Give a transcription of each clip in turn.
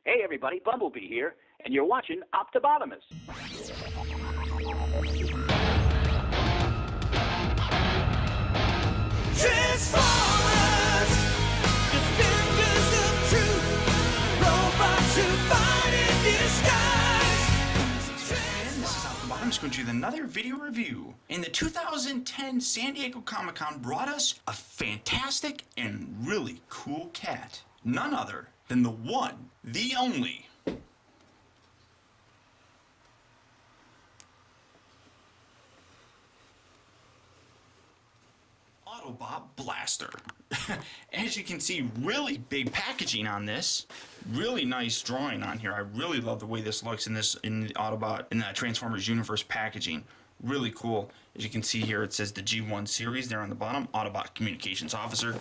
Hey everybody, Bumblebee here, and you're watching Optibotimus. Transformers, defenders of truth, robots who fight in disguise. And this is Optibotimus going to do another video review. And the 2010 San Diego Comic-Con brought us a fantastic and really cool cat. None other than the one, the only, Autobot Blaster. As you can see, really big packaging on this. Really nice drawing on here. I really love the way this looks in the Autobot, in the Transformers Universe packaging. Really cool. As you can see here, it says the G1 series there on the bottom. Autobot Communications Officer.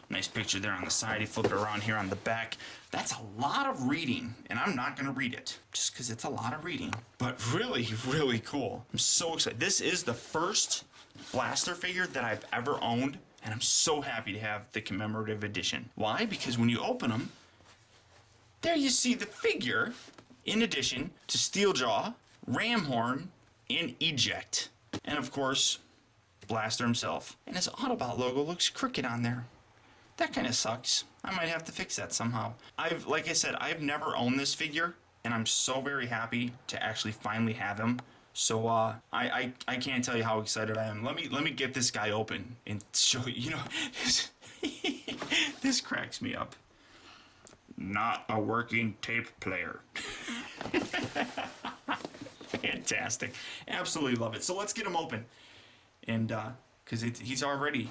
Nice picture there on the side. You flip it around here on the back. That's a lot of reading, and I'm not going to read it just because it's a lot of reading. But really, really cool. I'm so excited. This is the first Blaster figure that I've ever owned, and I'm so happy to have the commemorative edition. Why? Because when you open them, there you see the figure in addition to Steeljaw, Ramhorn, and Eject. And of course, Blaster himself. And his Autobot logo looks crooked on there. That kind of sucks. I might have to fix that somehow. Like I said, I've never owned this figure, and I'm so very happy to actually finally have him. So I can't tell you how excited I am. Let me get this guy open and show you. You know, this cracks me up. Not a working tape player. Fantastic. Absolutely love it. So let's get him open. And because he's already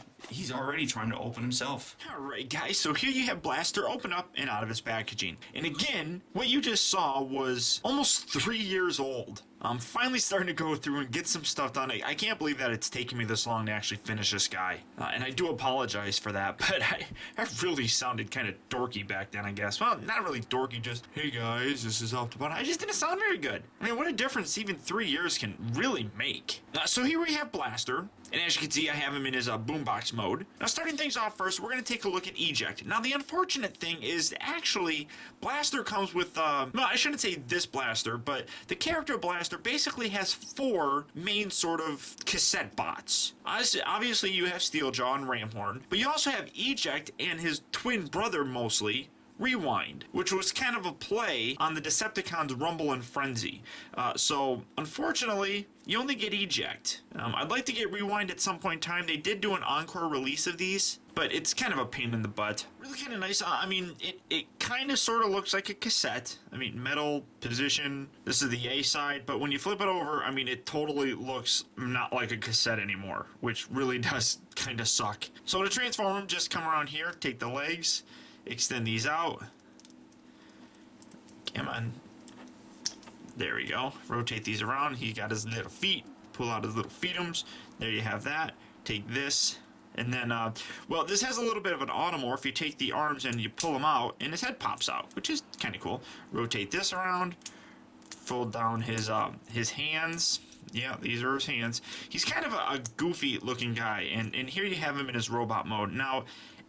trying to open himself. Alright guys, so here you have Blaster open up and out of his packaging. And again, what you just saw was almost 3 years old. I'm finally starting to go through and get some stuff done. I can't believe that it's taken me this long to actually finish this guy. And I do apologize for that, but I really sounded kind of dorky back then, I guess. Well, not really dorky, just, hey guys, this is Optibot. I just didn't sound very good. I mean, what a difference even 3 years can really make. So here we have Blaster. And as you can see, I have him in his boombox mode. Now, starting things off first, we're going to take a look at Eject. Now, the unfortunate thing is, actually, Blaster comes with, well, I shouldn't say this Blaster, but the character Blaster basically has 4 main sort of cassette bots. Obviously, you have Steeljaw and Ramhorn, but you also have Eject and his twin brother, mostly, Rewind, which was kind of a play on the Decepticons' Rumble and Frenzy. So, unfortunately, you only get Eject. I'd like to get Rewind at some point in time. They did do an encore release of these, but it's kind of a pain in the butt. Really kind of nice. I mean, it kind of sort of looks like a cassette. I mean, metal position. This is the A side, but when you flip it over, I mean, it totally looks not like a cassette anymore, which really does kind of suck. So to transform them, just come around here, take the legs, extend these out. Come on. There we go. Rotate these around. He got his little feet. Pull out his little feetums. There you have that. Take this. And then, well, this has a little bit of an automorph. You take the arms and you pull them out, and his head pops out, which is kind of cool. Rotate this around. Fold down his hands. Yeah, these are his hands. He's kind of a goofy looking guy. And here you have him in his robot mode. Now,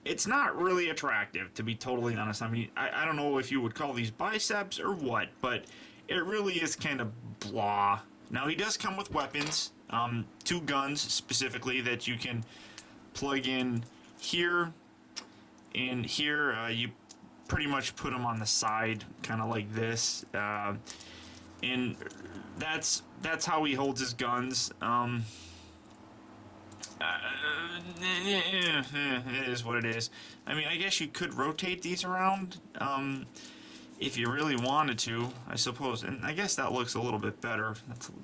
it's not really attractive, to be totally honest. I mean, I don't know if you would call these biceps or what, but it really is kind of blah. Now, he does come with weapons, 2 guns specifically that you can plug in here and here. You pretty much put them on the side, kind of like this, and that's how he holds his guns. It is what it is. I mean, I guess you could rotate these around if you really wanted to, I suppose. And I guess that looks a little bit better.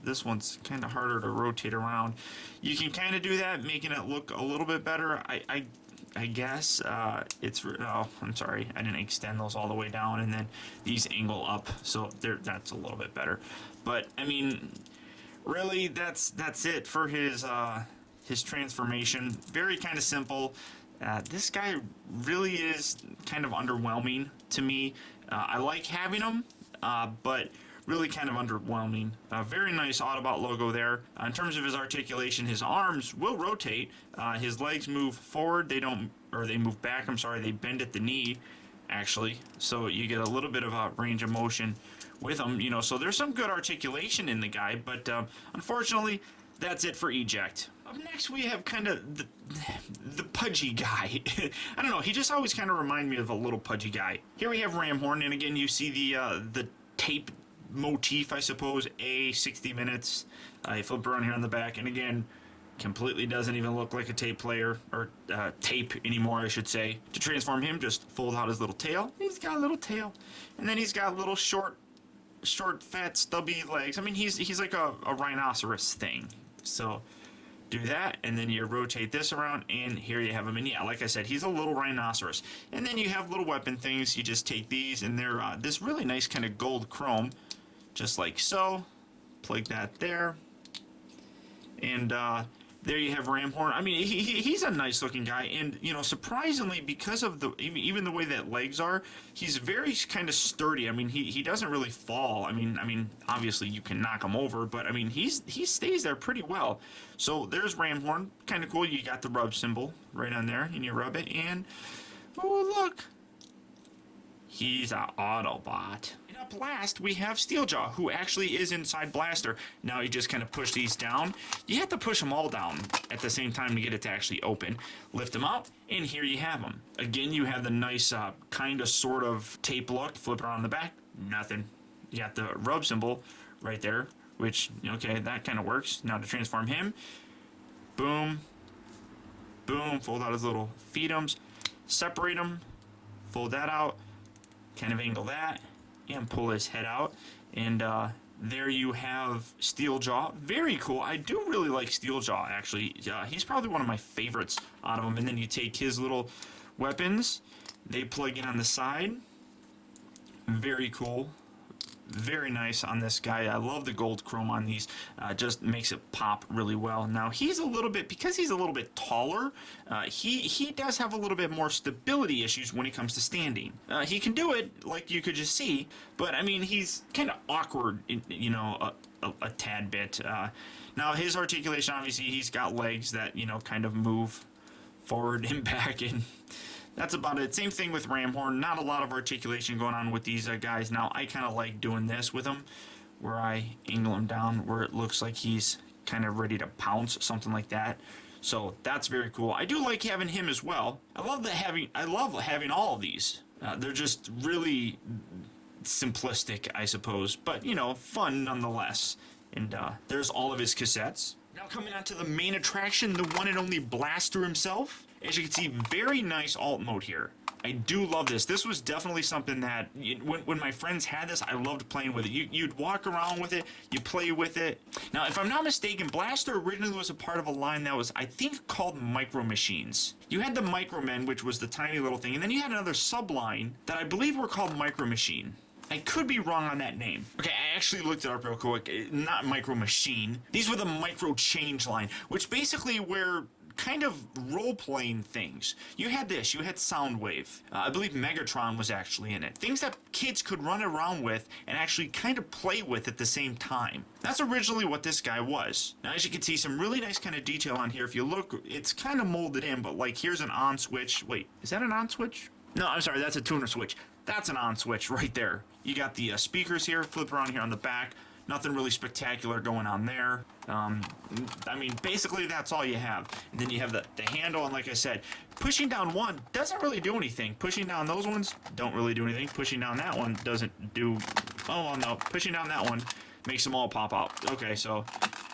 This one's kind of harder to rotate around. You can kind of do that, making it look a little bit better. I guess it's... Oh, I'm sorry. I didn't extend those all the way down, and then these angle up, so that's a little bit better. But, I mean, really, that's it for his transformation. Very kind of simple. This guy really is kind of underwhelming to me. I like having him, but really kind of underwhelming. Very nice Autobot logo there. In terms of his articulation, his arms will rotate. His legs move forward. They don't, or they move back. I'm sorry. They bend at the knee. actually. So you get a little bit of a range of motion with him, you know, so there's some good articulation in the guy, but unfortunately, that's it for eject. Up next, we have kind of the pudgy guy. I don't know, he just always kind of reminds me of a little pudgy guy. Here we have Ramhorn, and again, you see the tape motif, I suppose, 60 minutes. You flip around here on the back, and again, completely doesn't even look like a tape player, or tape anymore, I should say. To transform him, just fold out his little tail. He's got a little tail. And then he's got little short, fat, stubby legs. I mean, he's like a rhinoceros thing. So do that, and then you rotate this around, and here you have him. And yeah, like I said, he's a little rhinoceros. And then you have little weapon things. You just take these, and they're this really nice kind of gold chrome, just like so. Plug that there. And there you have Ramhorn. I mean, he's a nice looking guy, and you know, surprisingly, because of the even the way that legs are, he's very kind of sturdy. I mean, he doesn't really fall. I mean, obviously you can knock him over, but I mean, he stays there pretty well. So there's Ramhorn, kind of cool. You got the rub symbol right on there, and you rub it, and oh look, he's an Autobot. And up last, we have Steeljaw, who actually is inside Blaster. Now you just kind of push these down. You have to push them all down at the same time to get it to actually open. Lift them out, and here you have them. Again, you have the nice kind of sort of tape look. Flip it around the back, nothing. You got the rub symbol right there, which, okay, that kind of works. Now to transform him, boom, boom, fold out his little feetums, separate them, fold that out, kind of angle that, and pull his head out, and there you have Steeljaw. Very cool. I do really like Steeljaw, actually. He's probably one of my favorites out of them. And then you take his little weapons, they plug in on the side. Very cool. Very nice on this guy. I love the gold chrome on these. Just makes it pop really well. Now he's a little bit, because he's a little bit taller, he does have a little bit more stability issues when it comes to standing. He can do it, like you could just see, but I mean, he's kind of awkward, you know, a tad bit. Now his articulation, obviously, he's got legs that, you know, kind of move forward and back, and that's about it. Same thing with Ramhorn. Not a lot of articulation going on with these guys. Now, I kind of like doing this with him, where I angle him down where it looks like he's kind of ready to pounce, something like that. So that's very cool. I do like having him as well. I love having all of these. They're just really simplistic, I suppose, but you know, fun nonetheless. And there's all of his cassettes. Now coming on to the main attraction, the one and only Blaster himself. As you can see, very nice alt mode here. I do love this. This was definitely something that, when my friends had this, I loved playing with it. You'd walk around with it, you play with it. Now, if I'm not mistaken, Blaster originally was a part of a line that was, I think, called Micro Machines. You had the Micro Men, which was the tiny little thing, and then you had another subline that I believe were called Micro Machine. I could be wrong on that name. Okay, I actually looked it up real quick. Not Micro Machine. These were the Micro Change line, which basically were kind of role-playing things. You had this, you had Soundwave. I believe Megatron was actually in it. Things that kids could run around with and actually kind of play with at the same time. That's originally what this guy was. Now, as you can see, some really nice kind of detail on here. If you look, it's kind of molded in, but like here's an on switch. Wait, is that an on switch? No, I'm sorry, that's a tuner switch. That's an on switch right there. You got the speakers here, flip around here on the back. Nothing really spectacular going on there. I mean, basically that's all you have. And then you have the handle, and like I said, pushing down one doesn't really do anything. Pushing down those ones don't really do anything. Pushing down that one doesn't do... Oh, well, no. Pushing down that one makes them all pop out. Okay, so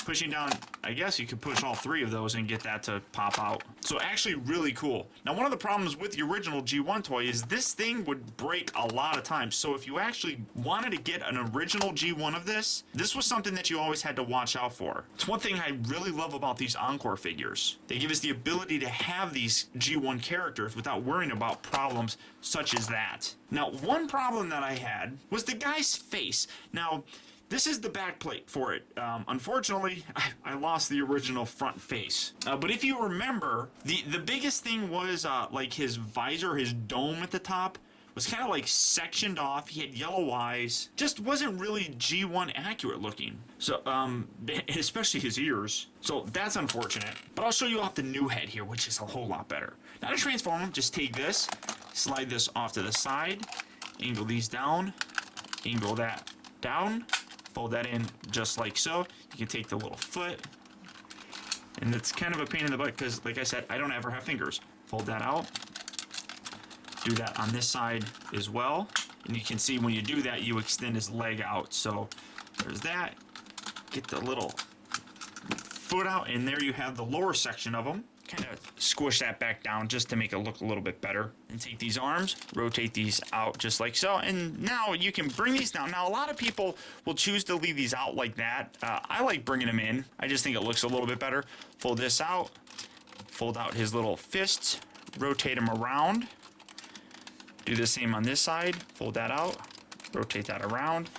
pushing down, I guess you could push all three of those and get that to pop out. So actually really cool. Now, one of the problems with the original G1 toy is this thing would break a lot of times. So if you actually wanted to get an original G1 of this was something that you always had to watch out for. It's one thing I really love about these Encore figures. They give us the ability to have these G1 characters without worrying about problems such as that. Now, one problem that I had was the guy's face. Now, this is the back plate for it. Unfortunately, I lost the original front face. But if you remember, the biggest thing was like his visor, his dome at the top was kind of like sectioned off. He had yellow eyes. Just wasn't really G1 accurate looking. So, especially his ears. So that's unfortunate. But I'll show you off the new head here, which is a whole lot better. Now to transform him, just take this, Slide this off to the side, angle these down, angle that down, fold that in just like so. You can take the little foot, and it's kind of a pain in the butt because, like I said, I don't ever have fingers. Fold that out. Do that on this side as well. And you can see when you do that, you extend his leg out. So there's that. Get the little foot out, and there you have the lower section of him. Kind of squish that back down just to make it look a little bit better. And take these arms, rotate these out just like so. And now you can bring these down. Now, a lot of people will choose to leave these out like that. I like bringing them in. I just think it looks a little bit better. Fold this out. Fold out his little fists. Rotate them around. Do the same on this side. Fold that out. Rotate that around.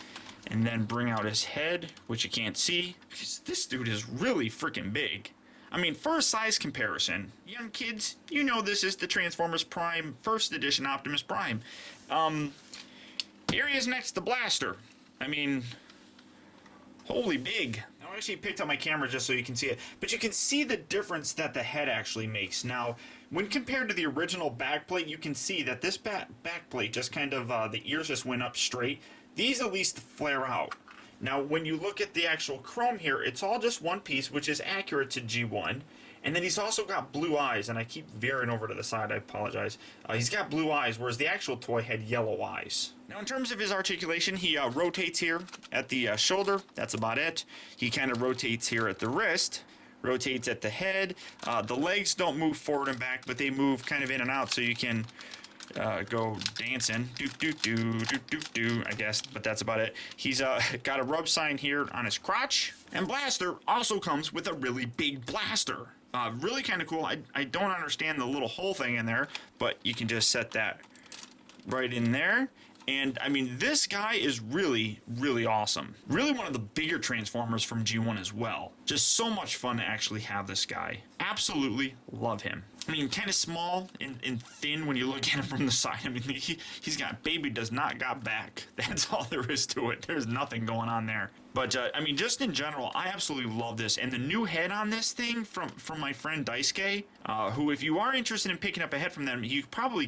And then bring out his head, which you can't see, because this dude is really freaking big. I mean, for a size comparison, young kids, you know this is the Transformers Prime First Edition Optimus Prime. Here he is next to Blaster. I mean, holy big. I actually picked up my camera just so you can see it, but you can see the difference that the head actually makes. Now, when compared to the original backplate, you can see that this backplate just kind of, the ears just went up straight. These at least flare out. Now, when you look at the actual chrome here, it's all just one piece, which is accurate to G1. And then he's also got blue eyes, and I keep veering over to the side, I apologize. He's got blue eyes, whereas the actual toy had yellow eyes. Now, in terms of his articulation, he rotates here at the shoulder. That's about it. He kind of rotates here at the wrist, rotates at the head. The legs don't move forward and back, but they move kind of in and out, so you can go dancing, I guess, but that's about it. He's got a rub sign here on his crotch, and Blaster also comes with a really big blaster. Really kind of cool. I don't understand the little hole thing in there, but you can just set that right in there. And I mean, this guy is really, really awesome. Really one of the bigger Transformers from G1 as well. Just so much fun to actually have this guy. Absolutely love him. I mean, kind of small and thin when you look at him from the side. I mean, he's got baby does not got back. That's all there is to it. There's nothing going on there. But, I mean, just in general, I absolutely love this. And the new head on this thing from my friend Daisuke, who, if you are interested in picking up a head from them, you probably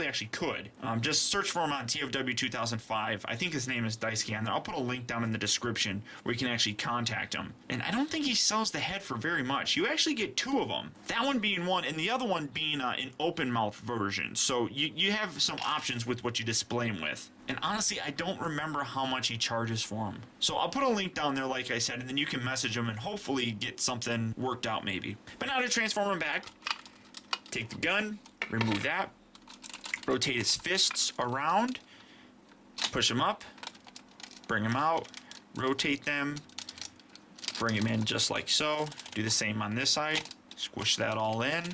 actually could. Just search for him on TFW 2005. I think his name is Daisuke on there. I'll put a link down in the description where you can actually contact him. And I don't think he sells the head for very much. You actually get two of them. That one being one, and the other one being an open mouth version. So you have some options with what you display him with. And honestly, I don't remember how much he charges for them. So I'll put a link down there, like I said, and then you can message him and hopefully get something worked out maybe. But now to transform him back, take the gun, remove that, rotate his fists around, push him up, bring him out, rotate them, bring him in just like so. Do the same on this side, squish that all in,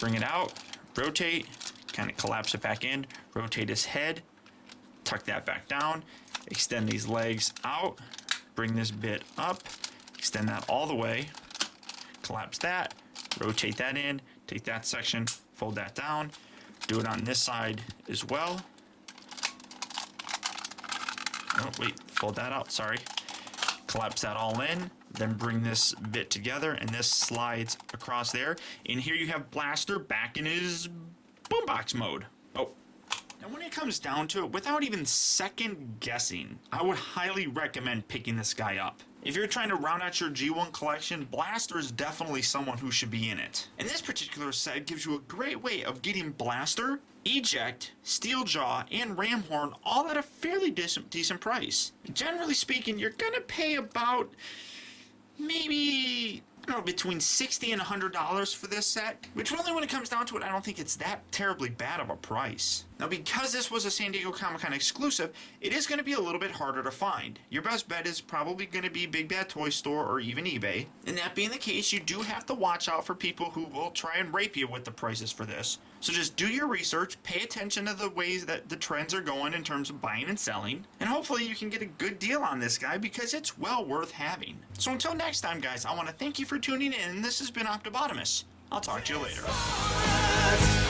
bring it out, rotate, kind of collapse it back in, rotate his head, tuck that back down, extend these legs out, bring this bit up, extend that all the way, collapse that, rotate that in, take that section, fold that down, do it on this side as well. Oh, wait, fold that out, sorry. Collapse that all in, then bring this bit together, and this slides across there. And here you have Blaster back in his boombox mode. Oh, and when it comes down to it, without even second guessing, I would highly recommend picking this guy up. If you're trying to round out your G1 collection, Blaster is definitely someone who should be in it. And this particular set gives you a great way of getting Blaster, Eject, Steeljaw, and Ramhorn all at a fairly decent price. Generally speaking, you're gonna pay about maybe, I don't know, between $60 and $100 for this set, which really, when it comes down to it, I don't think it's that terribly bad of a price. Now, because this was a San Diego Comic-Con exclusive, it is going to be a little bit harder to find. Your best bet is probably going to be Big Bad Toy Store or even eBay. And that being the case, you do have to watch out for people who will try and rape you with the prices for this. So just do your research, pay attention to the ways that the trends are going in terms of buying and selling, and hopefully you can get a good deal on this guy because it's well worth having. So until next time, guys, I want to thank you for tuning in. This has been Optibotimus. I'll talk to you later.